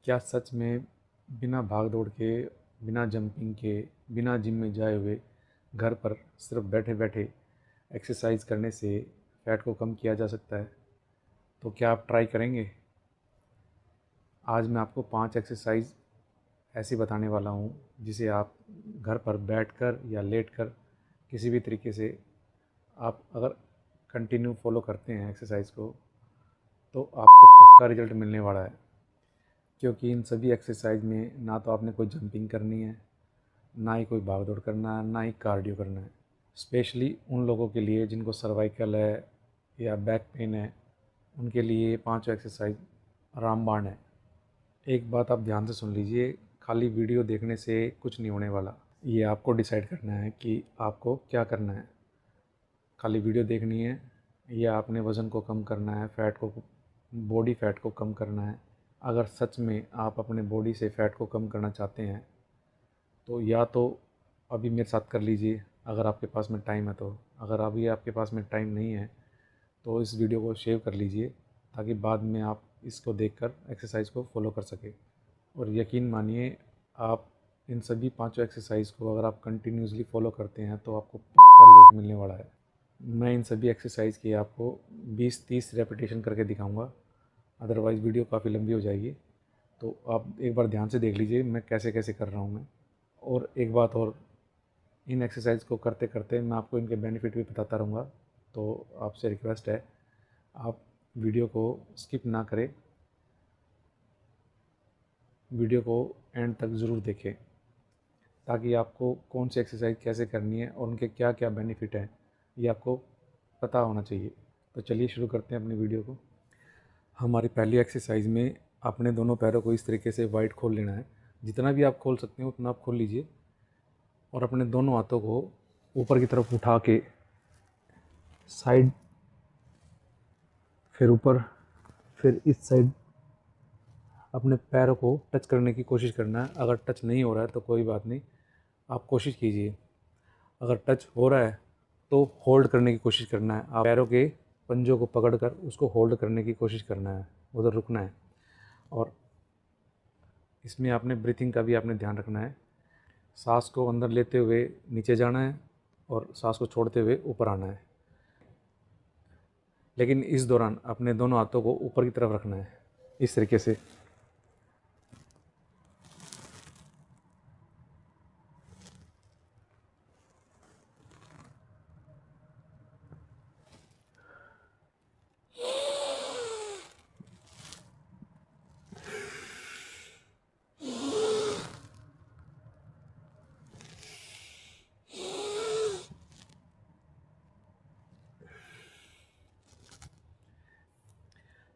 क्या सच में बिना भाग दौड़ के, बिना जंपिंग के, बिना जिम में जाए हुए घर पर सिर्फ बैठे बैठे एक्सरसाइज करने से फ़ैट को कम किया जा सकता है? तो क्या आप ट्राई करेंगे? आज मैं आपको 5 एक्सरसाइज ऐसी बताने वाला हूँ जिसे आप घर पर बैठकर या लेटकर किसी भी तरीके से आप अगर कंटिन्यू फॉलो करते हैं एक्सरसाइज को, तो आपको पक्का रिजल्ट मिलने वाला है। क्योंकि इन सभी एक्सरसाइज में ना तो आपने कोई जंपिंग करनी है, ना ही कोई भाग दौड़ करना है, ना ही कार्डियो करना है। स्पेशली उन लोगों के लिए जिनको सर्वाइकल है या बैक पेन है, उनके लिए ये पाँचों एक्सरसाइज रामबाण है। एक बात आप ध्यान से सुन लीजिए, खाली वीडियो देखने से कुछ नहीं होने वाला। ये आपको डिसाइड करना है कि आपको क्या करना है। खाली वीडियो देखनी है या आपने वज़न को कम करना है, फ़ैट को, बॉडी फ़ैट को कम करना है। अगर सच में आप अपने बॉडी से फ़ैट को कम करना चाहते हैं तो या तो अभी मेरे साथ कर लीजिए अगर आपके पास में टाइम है तो। अगर अभी आपके पास में टाइम नहीं है तो इस वीडियो को सेव कर लीजिए ताकि बाद में आप इसको देखकर एक्सरसाइज को फॉलो कर सकें। और यकीन मानिए, आप इन सभी पांचों एक्सरसाइज को अगर आप कंटिन्यूसली फॉलो करते हैं तो आपको पक्का रिजल्ट मिलने वाला है। मैं इन सभी एक्सरसाइज की आपको 20-30 रेपिटेशन करके दिखाऊंगा, अदरवाइज़ वीडियो काफ़ी लंबी हो जाएगी। तो आप एक बार ध्यान से देख लीजिए मैं कैसे कैसे कर रहा हूँ मैं। और एक बात और, इन एक्सरसाइज को करते करते मैं आपको इनके बेनिफिट भी बताता रहूँगा। तो आपसे रिक्वेस्ट है, आप वीडियो को स्किप ना करें, वीडियो को एंड तक ज़रूर देखें ताकि आपको कौन सी एक्सरसाइज कैसे करनी है और उनके क्या क्या बेनिफिट हैं ये आपको पता होना चाहिए। तो चलिए शुरू करते हैं अपनी वीडियो को। हमारी पहली एक्सरसाइज में अपने दोनों पैरों को इस तरीके से वाइड खोल लेना है। जितना भी आप खोल सकते हैं उतना आप खोल लीजिए और अपने दोनों हाथों को ऊपर की तरफ उठा के साइड, फिर ऊपर, फिर इस साइड अपने पैरों को टच करने की कोशिश करना है। अगर टच नहीं हो रहा है तो कोई बात नहीं, आप कोशिश कीजिए। अगर टच हो रहा है तो होल्ड करने की कोशिश करना है। आप पैरों के पंजों को पकड़कर उसको होल्ड करने की कोशिश करना है, उधर रुकना है। और इसमें आपने ब्रीथिंग का भी आपने ध्यान रखना है। सांस को अंदर लेते हुए नीचे जाना है और सांस को छोड़ते हुए ऊपर आना है। लेकिन इस दौरान अपने दोनों हाथों को ऊपर की तरफ रखना है, इस तरीके से।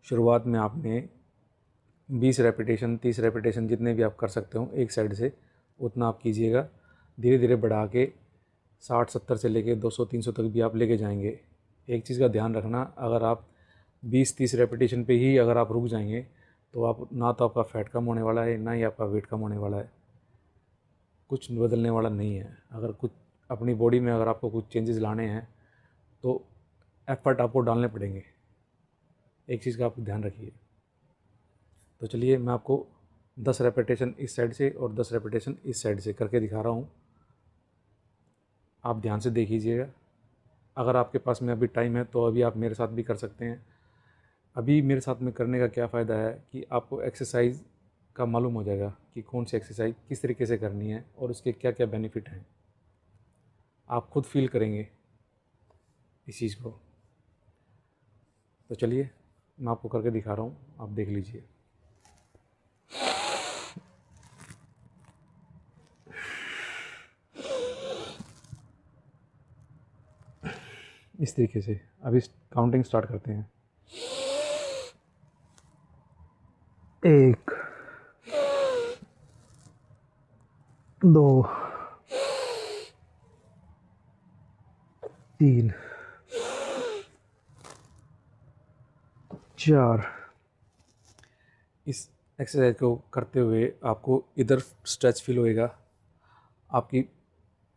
शुरुआत में आपने 20 रेपिटेशन, 30 रेपिटेशन, जितने भी आप कर सकते हो एक साइड से उतना आप कीजिएगा। धीरे धीरे बढ़ा के 60-70 से लेके 200-300 तक भी आप लेके जाएंगे। एक चीज़ का ध्यान रखना, अगर आप 20-30 रेपिटेशन पे ही अगर आप रुक जाएंगे तो आप ना तो आपका फ़ैट कम होने वाला है, ना ही आपका वेट कम होने वाला है। कुछ बदलने वाला नहीं है। अगर कुछ अपनी बॉडी में अगर आपको कुछ चेंजेस लाने हैं तो एफ़र्ट आपको डालने पड़ेंगे। एक चीज़ का आप ध्यान रखिए। तो चलिए मैं आपको 10 रेपिटेशन इस साइड से और 10 रेपिटेशन इस साइड से करके दिखा रहा हूँ। आप ध्यान से देखिएगा। अगर आपके पास में अभी टाइम है तो अभी आप मेरे साथ भी कर सकते हैं। अभी मेरे साथ में करने का क्या फ़ायदा है कि आपको एक्सरसाइज का मालूम हो जाएगा कि कौन सी एक्सरसाइज किस तरीके से करनी है और उसके क्या क्या बेनिफिट हैं। आप खुद फील करेंगे इस चीज़ को। तो चलिए मैं आपको करके दिखा रहा हूँ, आप देख लीजिए। इस तरीके से अभी काउंटिंग स्टार्ट करते हैं। 1, 2, 3, 4। इस एक्सरसाइज को करते हुए आपको इधर स्ट्रेच फील होएगा, आपकी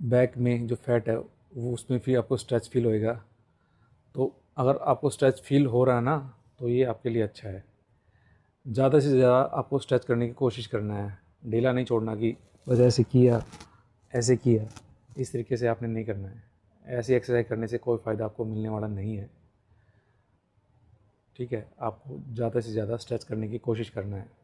बैक में जो फैट है वो उसमें भी आपको स्ट्रेच फील होएगा। तो अगर आपको स्ट्रेच फील हो रहा है ना तो ये आपके लिए अच्छा है। ज़्यादा से ज़्यादा आपको स्ट्रेच करने की कोशिश करना है, ढीला नहीं छोड़ना कि बस ऐसे किया ऐसे किया, इस तरीके से आपने नहीं करना है। ऐसी एक्सरसाइज करने से कोई फ़ायदा आपको मिलने वाला नहीं है। ठीक है, आपको ज़्यादा से ज़्यादा स्ट्रेच करने की कोशिश करना है।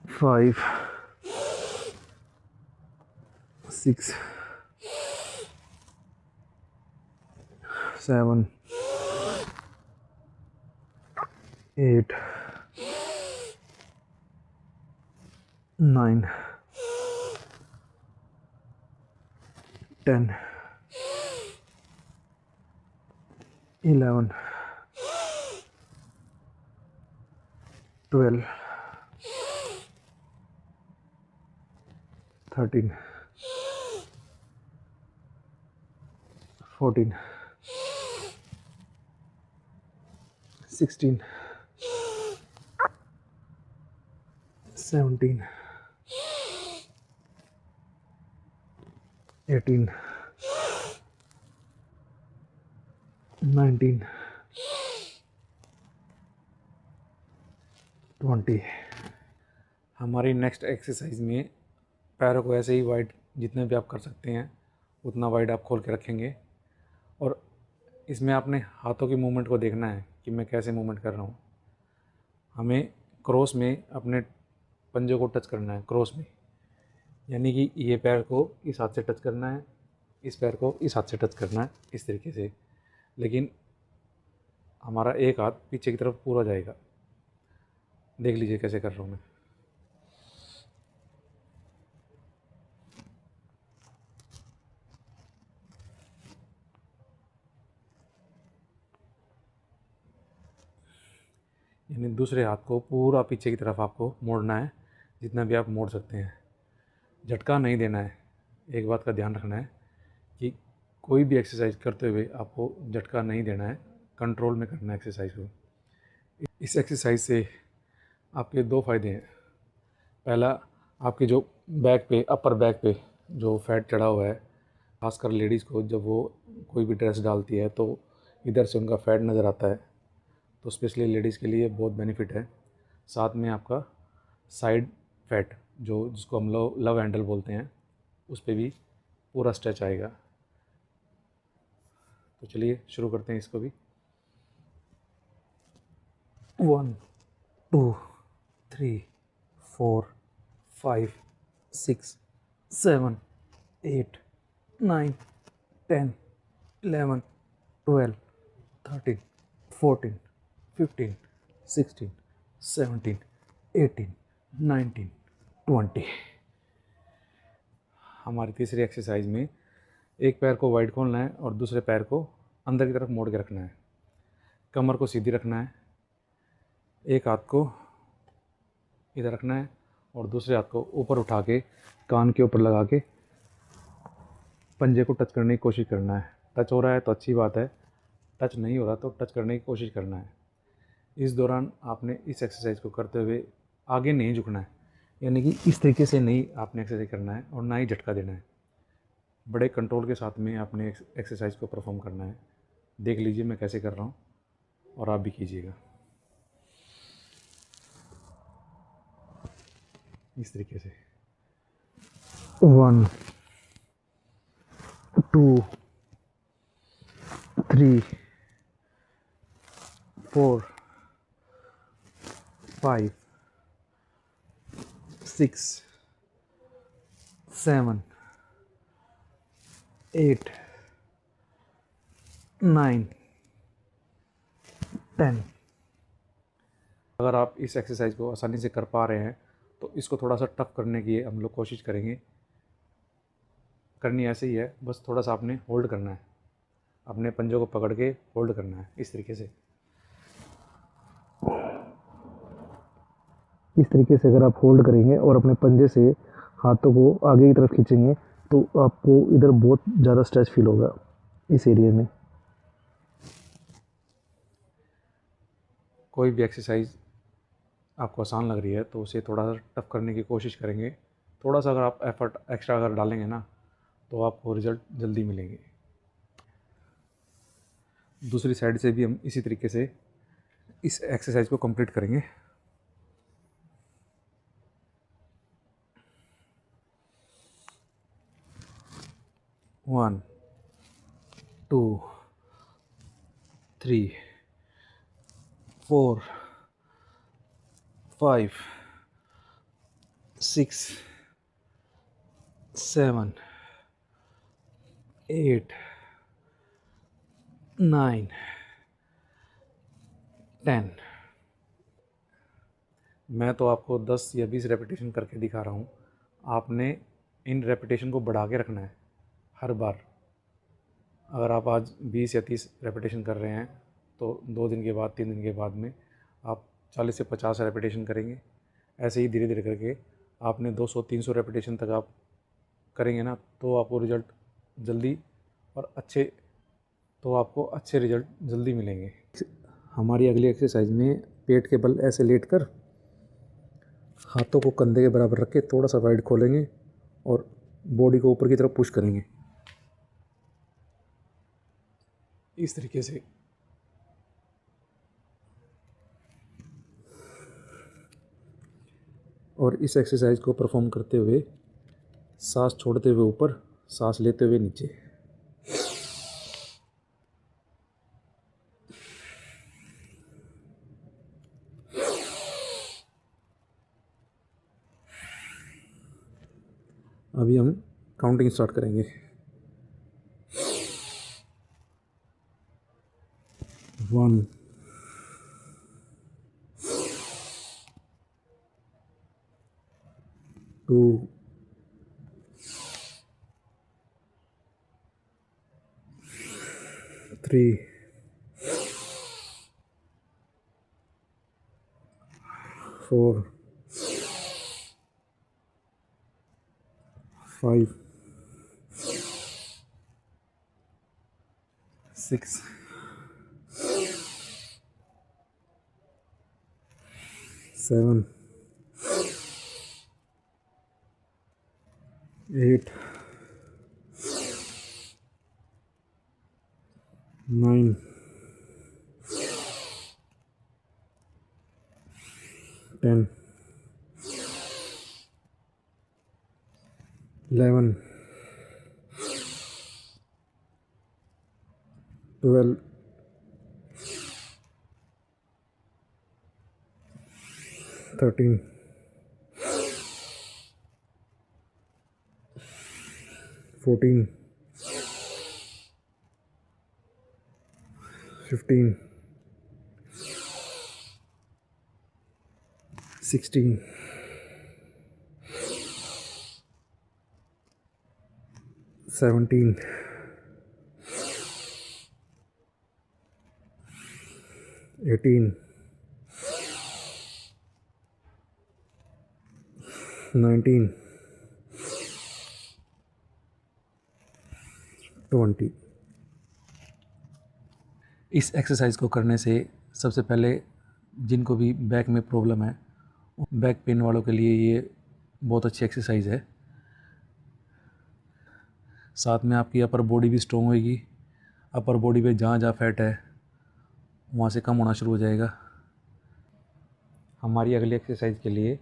फाइव, 6, 7, 8, 9, 10, 11, 12, 13, 14, 16, 17, 18, 19, 20। हमारी नेक्स्ट एक्सरसाइज में पैरों को ऐसे ही वाइड जितने भी आप कर सकते हैं उतना वाइड आप खोल के रखेंगे, और इसमें आपने हाथों की मूवमेंट को देखना है कि मैं कैसे मूवमेंट कर रहा हूँ। हमें क्रॉस में अपने पंजे को टच करना है, क्रॉस में, यानी कि ये पैर को इस हाथ से टच करना है, इस पैर को इस हाथ से टच करना है, इस तरीके से। लेकिन हमारा एक हाथ पीछे की तरफ पूरा जाएगा। देख लीजिए कैसे कर रहा हूँ मैं। यानी दूसरे हाथ को पूरा पीछे की तरफ आपको मोड़ना है, जितना भी आप मोड़ सकते हैं। झटका नहीं देना है। एक बात का ध्यान रखना है कि कोई भी एक्सरसाइज करते हुए आपको झटका नहीं देना है, कंट्रोल में करना है एक्सरसाइज को। इस एक्सरसाइज से आपके दो फ़ायदे हैं। पहला, आपके जो बैक पे, अपर बैक पे जो फैट चढ़ा हुआ है, खासकर लेडीज़ को जब वो कोई भी ड्रेस डालती है तो इधर से उनका फैट नज़र आता है, तो स्पेशली लेडीज़ के लिए बहुत बेनिफिट है। साथ में आपका साइड फैट जो जिसको हम लव हैंडल बोलते हैं, उस पर भी पूरा स्ट्रेच आएगा। तो चलिए शुरू करते हैं इसको भी। 1, 2, 3, 4, 5, 6, 7, 8, 9, 10, 11, 12, 13, 14, 15, 16, 17, 18, 19, 20। हमारी तीसरी एक्सरसाइज में एक पैर को वाइड खोलना है और दूसरे पैर को अंदर की तरफ मोड़ के रखना है। कमर को सीधी रखना है, एक हाथ को इधर रखना है और दूसरे हाथ को ऊपर उठा के कान के ऊपर लगा के पंजे को टच करने की कोशिश करना है। टच हो रहा है तो अच्छी बात है, टच नहीं हो रहा तो टच करने की कोशिश करना है। इस दौरान आपने इस एक्सरसाइज को करते हुए आगे नहीं झुकना है, यानी कि इस तरीके से नहीं आपने एक्सरसाइज करना है और ना ही झटका देना है। बड़े कंट्रोल के साथ में आपने एक्सरसाइज को परफॉर्म करना है। देख लीजिए मैं कैसे कर रहा हूँ और आप भी कीजिएगा इस तरीके से। 1, 2, 3, 4, 5, 6, 7, 8, 9, 10। अगर आप इस एक्सरसाइज को आसानी से कर पा रहे हैं तो इसको थोड़ा सा टफ करने की हम लोग कोशिश करेंगे। करनी ऐसे ही है, बस थोड़ा सा आपने होल्ड करना है, अपने पंजों को पकड़ के होल्ड करना है इस तरीके से। इस तरीके से अगर आप होल्ड करेंगे और अपने पंजे से हाथों को आगे की तरफ खींचेंगे तो आपको इधर बहुत ज़्यादा स्ट्रेच फील होगा इस एरिया में। कोई भी एक्सरसाइज आपको आसान लग रही है तो उसे थोड़ा सा टफ करने की कोशिश करेंगे। थोड़ा सा अगर आप एफर्ट एक्स्ट्रा अगर डालेंगे ना तो आपको रिज़ल्ट जल्दी मिलेंगे। दूसरी साइड से भी हम इसी तरीके से इस एक्सरसाइज को कंप्लीट करेंगे। 1 2 3 4 5 6 7 8 9 10। मैं तो आपको 10 या 20 रेपिटेशन करके दिखा रहा हूँ, आपने इन रेपिटेशन को बढ़ा के रखना है हर बार। अगर आप आज 20 या 30 रेपिटेशन कर रहे हैं तो 2 दिन के बाद 3 दिन के बाद में आप 40 से 50 रेपिटेशन करेंगे। ऐसे ही धीरे धीरे करके आपने 200-300 रेपिटेशन तक आप करेंगे ना तो आपको रिज़ल्ट जल्दी और आपको अच्छे रिज़ल्ट जल्दी मिलेंगे। हमारी अगली एक्सरसाइज में पेट के बल ऐसे लेट कर हाथों को कंधे के बराबर रख के थोड़ा सा वाइड खोलेंगे और बॉडी को ऊपर की तरफ पुश करेंगे इस तरीके से। और इस एक्सरसाइज को परफॉर्म करते हुए सांस छोड़ते हुए ऊपर, सांस लेते हुए नीचे। अभी हम काउंटिंग स्टार्ट करेंगे। 1 2 3 4 5 6 7 8 9 10 11 12 13 14 15 16 17 18 19 20। इस एक्सरसाइज को करने से सबसे पहले जिनको भी बैक में प्रॉब्लम है, बैक पेन वालों के लिए ये बहुत अच्छी एक्सरसाइज है। साथ में आपकी अपर बॉडी भी स्ट्रॉन्ग होगी। अपर बॉडी पे जहाँ जहाँ फैट है वहाँ से कम होना शुरू हो जाएगा। हमारी अगली एक्सरसाइज के लिए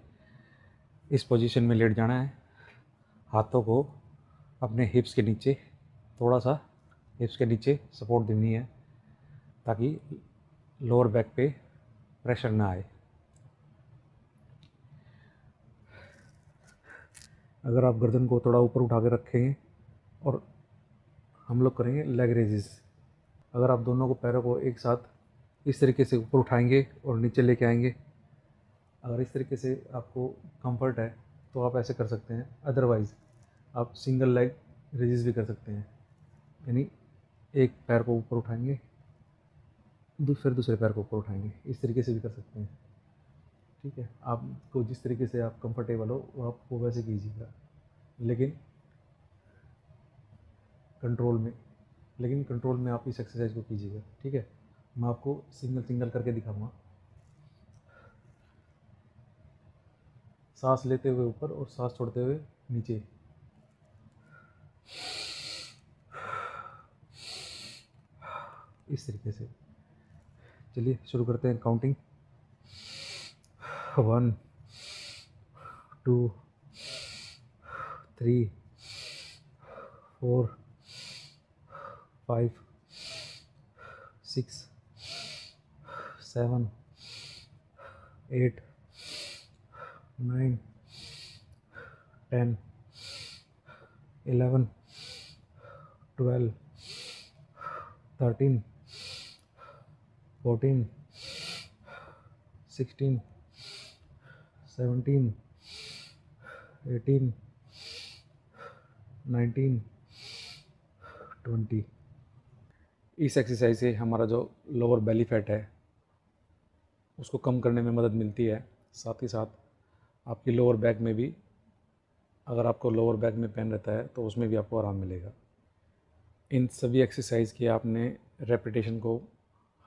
इस पोजीशन में लेट जाना है। हाथों को अपने हिप्स के नीचे, थोड़ा सा हिप्स के नीचे सपोर्ट देनी है ताकि लोअर बैक पे प्रेशर ना आए। अगर आप गर्दन को थोड़ा ऊपर उठा के रखेंगे और हम लोग करेंगे लेग रेजेस। अगर आप दोनों को पैरों को एक साथ इस तरीके से ऊपर उठाएंगे और नीचे लेके आएंगे, अगर इस तरीके से आपको कंफर्ट है तो आप ऐसे कर सकते हैं। अदरवाइज़ आप सिंगल लेग रेजेस भी कर सकते हैं, यानी एक पैर को ऊपर उठाएंगे फिर दूसरे पैर को ऊपर उठाएंगे, इस तरीके से भी कर सकते हैं। ठीक है, आपको जिस तरीके से आप कंफर्टेबल हो वो आप वो वैसे कीजिएगा, लेकिन कंट्रोल में आप इस एक्सरसाइज को कीजिएगा। ठीक है, मैं आपको सिंगल सिंगल करके दिखाऊंगा। सांस लेते हुए ऊपर और सांस छोड़ते हुए नीचे। इस तरीके से। चलिए शुरू करते हैं काउंटिंग। 1 2 3 4 5 6 7 8 9 10 11 12 13 14 16 17 18 19 20। इस एक्सरसाइज से हमारा जो लोअर बेली फैट है उसको कम करने में मदद मिलती है। साथ ही साथ आपकी लोअर बैक में भी, अगर आपको लोअर बैक में पेन रहता है तो उसमें भी आपको आराम मिलेगा। इन सभी एक्सरसाइज की आपने रेपिटेशन को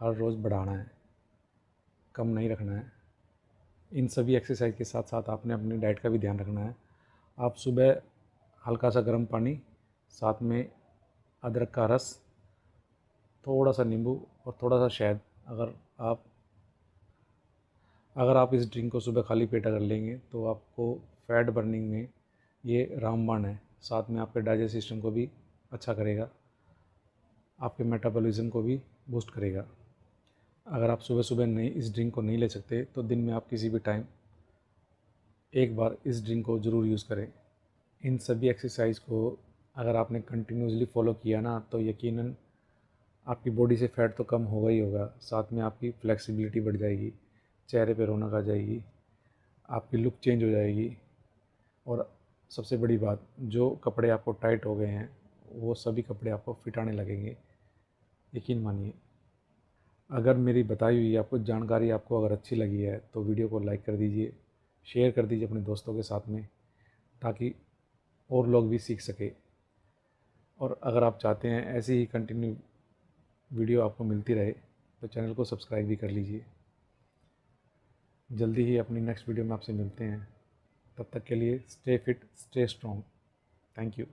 हर रोज़ बढ़ाना है, कम नहीं रखना है। इन सभी एक्सरसाइज के साथ साथ आपने अपनी डाइट का भी ध्यान रखना है। आप सुबह हल्का सा गर्म पानी, साथ में अदरक का रस, थोड़ा सा नींबू और थोड़ा सा शहद, अगर आप इस ड्रिंक को सुबह खाली पेट अगर लेंगे तो आपको फैट बर्निंग में ये रामबाण है। साथ में आपके डाइजेस्ट सिस्टम को भी अच्छा करेगा, आपके मेटाबॉलिज्म को भी बूस्ट करेगा। अगर आप सुबह सुबह नहीं इस ड्रिंक को नहीं ले सकते तो दिन में आप किसी भी टाइम एक बार इस ड्रिंक को ज़रूर यूज़ करें। इन सभी एक्सरसाइज को अगर आपने कंटिन्यूसली फॉलो किया ना तो यकीनन आपकी बॉडी से फ़ैट तो कम होगा ही होगा, साथ में आपकी फ्लेक्सिबिलिटी बढ़ जाएगी, चेहरे पे रौनक आ जाएगी, आपकी लुक चेंज हो जाएगी। और सबसे बड़ी बात, जो कपड़े आपको टाइट हो गए हैं वो सभी कपड़े आपको फिट आने लगेंगे, यकीन मानिए। अगर मेरी बताई हुई आपको जानकारी आपको अगर अच्छी लगी है तो वीडियो को लाइक कर दीजिए, शेयर कर दीजिए अपने दोस्तों के साथ में, ताकि और लोग भी सीख सके। और अगर आप चाहते हैं ऐसी ही कंटिन्यू वीडियो आपको मिलती रहे तो चैनल को सब्सक्राइब भी कर लीजिए। जल्दी ही अपनी नेक्स्ट वीडियो में आपसे मिलते हैं। तब तक के लिए stay fit, stay strong. Thank you.